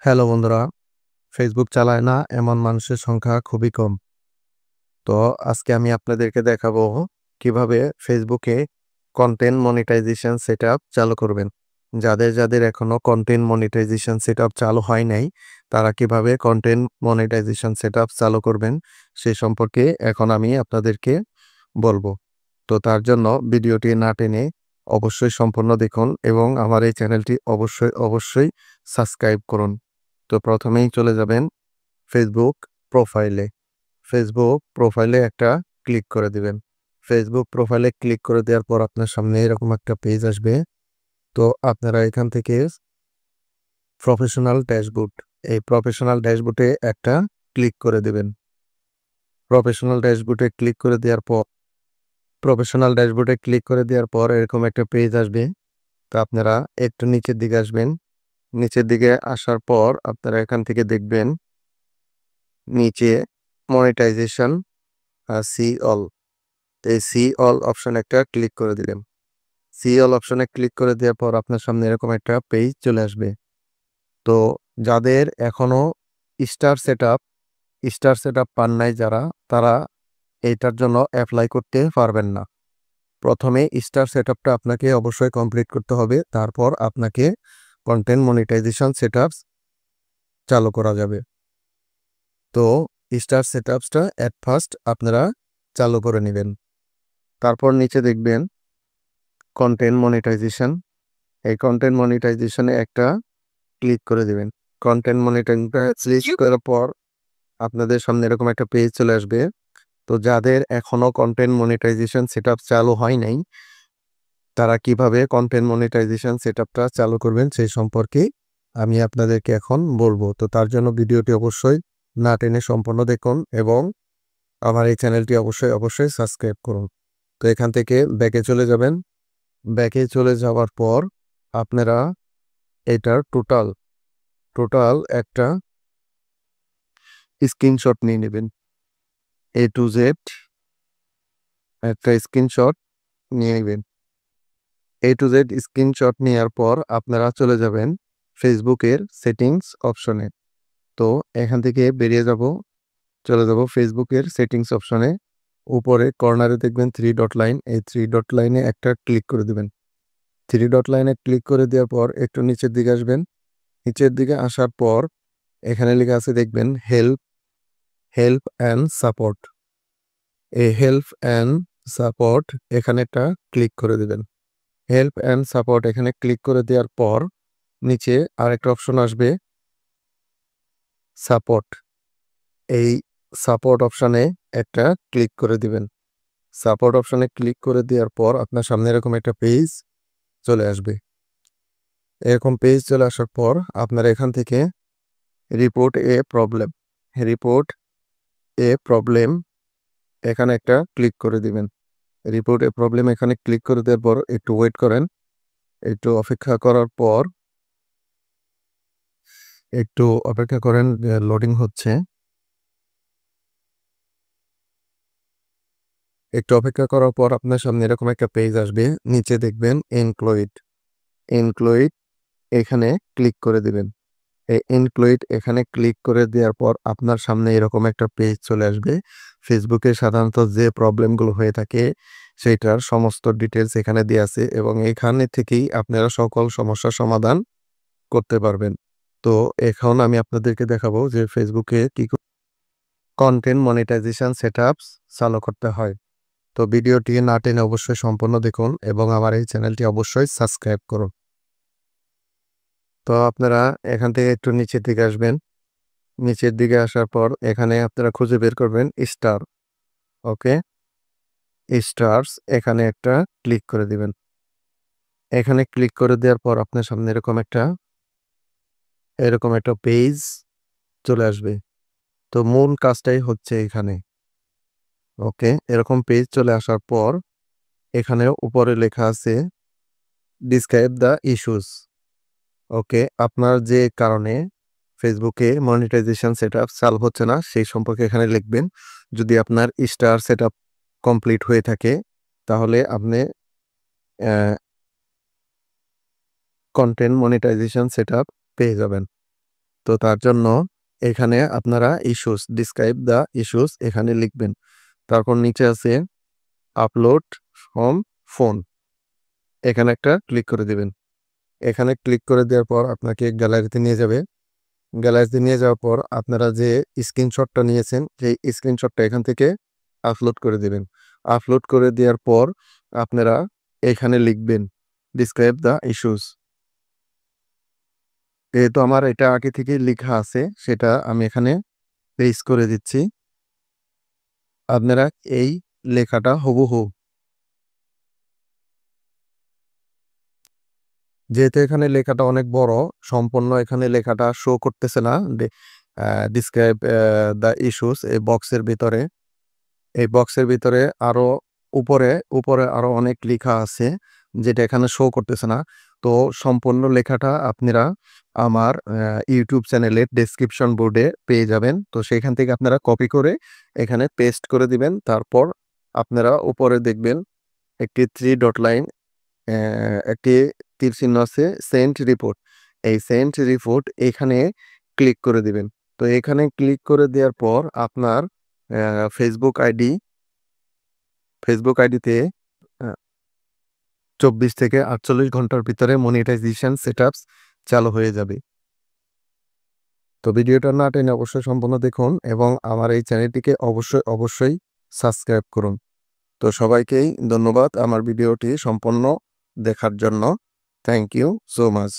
Hello বন্ধুরা, Facebook চালায় না এমন মানুষের সংখ্যা খুবই কম। তো আজকে আমি আপনাদেরকে দেখাবো কিভাবে ফেসবুকে কন্টেন্ট মনিটাইজেশন সেটআপ চালু করবেন। যাদের এখনো কন্টেন্ট মনিটাইজেশন সেটআপ চালু হয় নাই, তারা কিভাবে কন্টেন্ট মনিটাইজেশন সেটআপ চালু করবেন সে সম্পর্কে এখন আমি আপনাদেরকে বলবো। তো তার জন্য ভিডিওটি না টেনে অবশ্যই সম্পূর্ণ দেখুন এবং আমার এই চ্যানেলটি অবশ্যই সাবস্ক্রাইব করুন। তো প্রথমেই চলে যাবেন ফেসবুক প্রোফাইলে। ফেসবুক প্রোফাইলে একটা ক্লিক করে দিবেন। ফেসবুক প্রোফাইলে ক্লিক করে দেওয়ার পর আপনার সামনে এরকম একটা পেজ আসবে। তো আপনারা এখান থেকে প্রফেশনাল ড্যাশবোর্ড, এই প্রফেশনাল ড্যাশবোর্ডে একটা ক্লিক করে দিবেন। প্রফেশনাল ড্যাশবোর্ডে ক্লিক করে দেওয়ার পর এরকম একটা পেজ আসবে। তো আপনারা একটু নিচের দিকে আসবেন। নিচের দিকে আসার পর আপনারা এখান থেকে দেখবেন নিচে মনিটাইজেশন সি অল, এই সি অল অপশনে একটা ক্লিক করে দিলেন। সি অল অপশনে ক্লিক করে দেওয়ার পর আপনার সামনে এরকম একটা পেজ চলে আসবে। তো যাদের এখনো স্টার সেটআপ পান নাই তারা এইটার জন্য অ্যাপ্লাই করতে পারবেন না। প্রথমে স্টার সেটআপটা আপনাকে অবশ্যই কমপ্লিট করতে হবে, তারপর আপনাকে কন্টেন্ট মনিটাইজেশন সেটআপ চালু করা যাবে। তো স্টার সেটআপসটা এট ফার্স্ট আপনারা চালু করে নেবেন। তারপর নিচে দেখবেন কন্টেন্ট মনিটাইজেশন, এই কন্টেন্ট মনিটাইজেশনে একটা ক্লিক করে দিবেন। কন্টেন্ট মনিটাইজেশনটা ক্লিক করার পর আপনাদের সামনে এরকম একটা পেজ চলে আসবে। তো যাদের এখনো কন্টেন্ট মনিটাইজেশন সেটআপ চালু হয় নাই, তারা কিভাবে কন্টেন্ট মনিটাইজেশন সেটআপটা চালু করবেন সেই সম্পর্কে আমি আপনাদেরকে এখন বলবো। তো তার জন্য ভিডিওটি অবশ্যই না টেনে সম্পূর্ণ দেখুন এবং আমার এই চ্যানেলটি অবশ্যই সাবস্ক্রাইব করুন। তো এখান থেকে ব্যাকে চলে যাবেন। ব্যাকে চলে যাওয়ার পর আপনারা এটার টোটাল একটা স্ক্রিনশট নিয়ে নেবেন। এ টু জেড একটা স্ক্রিনশট নিয়ে নেবেন। এ টু জেড স্ক্রিনশট নেওয়ার পর আপনারা চলে যাবেন ফেসবুকের সেটিংস অপশনে। তো এখান থেকে চলে যাব ফেসবুকের সেটিংস অপশনে। উপরে কর্নারে দেখবেন থ্রি ডট লাইন, এই থ্রি ডট লাইনে একটা ক্লিক করে দিবেন। থ্রি ডট লাইনে ক্লিক করে দেওয়ার পর একটু নিচের দিকে আসবেন। নিচের দিকে আসার পর এখানে লেখা আছে দেখবেন হেল্প অ্যান্ড সাপোর্ট। এই হেল্প অ্যান্ড সাপোর্ট এখানে একটা ক্লিক করে দেবেন। হেল্প অ্যান্ড সাপোর্ট এখানে ক্লিক করে দেওয়ার পর নিচে আরেকটা অপশন আসবে সাপোর্ট। এই সাপোর্ট অপশনে একটা ক্লিক করে দিবেন। সাপোর্ট অপশনে ক্লিক করে দেওয়ার পর আপনার সামনে এরকম একটা পেজ চলে আসবে। এরকম পেজ চলে আসার পর আপনারা এখান থেকে রিপোর্ট এ প্রবলেম এখানে একটা ক্লিক করে দিবেন। রিপোর্ট এ প্রবলেম এখানে ক্লিক করে দেওয়ার পর একটু ওয়েট করেন। একটু অপেক্ষা করার পর লোডিং হচ্ছে। একটু অপেক্ষা করার পর আপনার সামনে এরকম একটা পেজ আসবে। নিচে দেখবেন এনক্লোয়েড এখানে ক্লিক করে দিবেন। এই এনক্লোয়েড এখানে ক্লিক করে দেওয়ার পর আপনার সামনে এরকম একটা পেজ চলে আসবে। ফেসবুকে সাধারণত যে প্রবলেমগুলো হয়ে থাকে সেইটার সমস্ত ডিটেলস এখানে দেওয়া আছে এবং এখানে থেকেই আপনারা সকল সমস্যার সমাধান করতে পারবেন। তো এখন আমি আপনাদেরকে দেখাবো যে ফেসবুকে কি কন্টেন্ট মনিটাইজেশন সেটআপস চালু করতে হয়। তো ভিডিওটি না টেনে অবশ্যই সম্পূর্ণ দেখুন এবং আমার এই চ্যানেলটি অবশ্যই সাবস্ক্রাইব করুন। তো আপনারা এখান থেকে একটু নিচের দিকে আসবেন। নিচের দিকে আসার পর এখানে আপনারা খুঁজে বের করবেন স্টার। ওকে, স্টারস এখানে একটা ক্লিক করে দিবেন। এখানে ক্লিক করে দেওয়ার পর আপনার সামনে এরকম একটা পেজ চলে আসবে। তো মূল কাজটাই হচ্ছে এখানে। ওকে, এরকম পেজ চলে আসার পর এখানে উপরে লেখা আছে ডিসক্রাইব দ্য ইস্যুস। ওকে, আপনার যে কারণে ফেসবুকে মনিটাইজেশন সেটআপ চালু হচ্ছে না সেই সম্পর্কে এখানে লিখবেন। যদি আপনার স্টার সেটআপ কমপ্লিট হয়ে থাকে তাহলে আপনি কন্টেন্ট মনিটাইজেশন সেটআপ পেয়ে যাবেন। তো তার জন্য এখানে আপনারা ইস্যুস ডিসক্রাইব দ্য ইস্যুস এখানে লিখবেন। তারপর নিচে আছে আপলোড ফ্রম ফোন, এখানে একটা ক্লিক করে দিবেন। এখানে ক্লিক করে দেওয়ার পর আপনাকে গ্যালারিতে নিয়ে যাবে। গ্যালারিতে নিয়ে যাওয়ার পর আপনারা যে স্ক্রিনশটটা নিয়েছেন সেই স্ক্রিনশটটা এখান থেকে আপলোড করে দিবেন। আপলোড করে দেওয়ার পর আপনারা এখানে লিখবেন ডিসক্রাইব দ্য ইস্যুস। যেহেতু আমার এটা আগে থেকেই লেখা আছে সেটা আমি এখানে পেস্ট করে দিচ্ছি। আপনারা এই লেখাটা হুবহু, যেহেতু এখানে লেখাটা অনেক বড়, সম্পূর্ণ এখানে লেখাটা শো করতেছে না। ডিসক্রাইব দ্য ইস্যুস এই বক্সের ভিতরে, এই বক্সের ভিতরে আরো উপরে উপরে আরো অনেক লেখা আছে যেটা এখানে শো করতেছে না। তো সম্পূর্ণ লেখাটা আপনারা আমার ইউটিউব চ্যানেলের ডেসক্রিপশন বোর্ডে পেয়ে যাবেন। তো সেখান থেকে আপনারা কপি করে এখানে পেস্ট করে দিবেন। তারপর আপনারা উপরে দেখবেন একটি 3 ডট লাইন, একটি তীর চিহ্ন আছে, সেন্ড রিপোর্ট। এই সেন্ড রিপোর্ট এখানে ক্লিক করে দিবেন। তো এখানে ক্লিক করে দেওয়ার পর আপনার ফেসবুক আইডিতে 24 থেকে 48 ঘন্টার ভিতরে মনিটাইজেশন সেটআপস চালু হয়ে যাবে। তো ভিডিওটা না টেনে অবশ্যই সম্পূর্ণ দেখুন এবং আমার এই চ্যানেলটিকে অবশ্যই সাবস্ক্রাইব করুন। তো সবাইকেই ধন্যবাদ আমার ভিডিওটি সম্পূর্ণ দেখার জন্য। Thank you so much.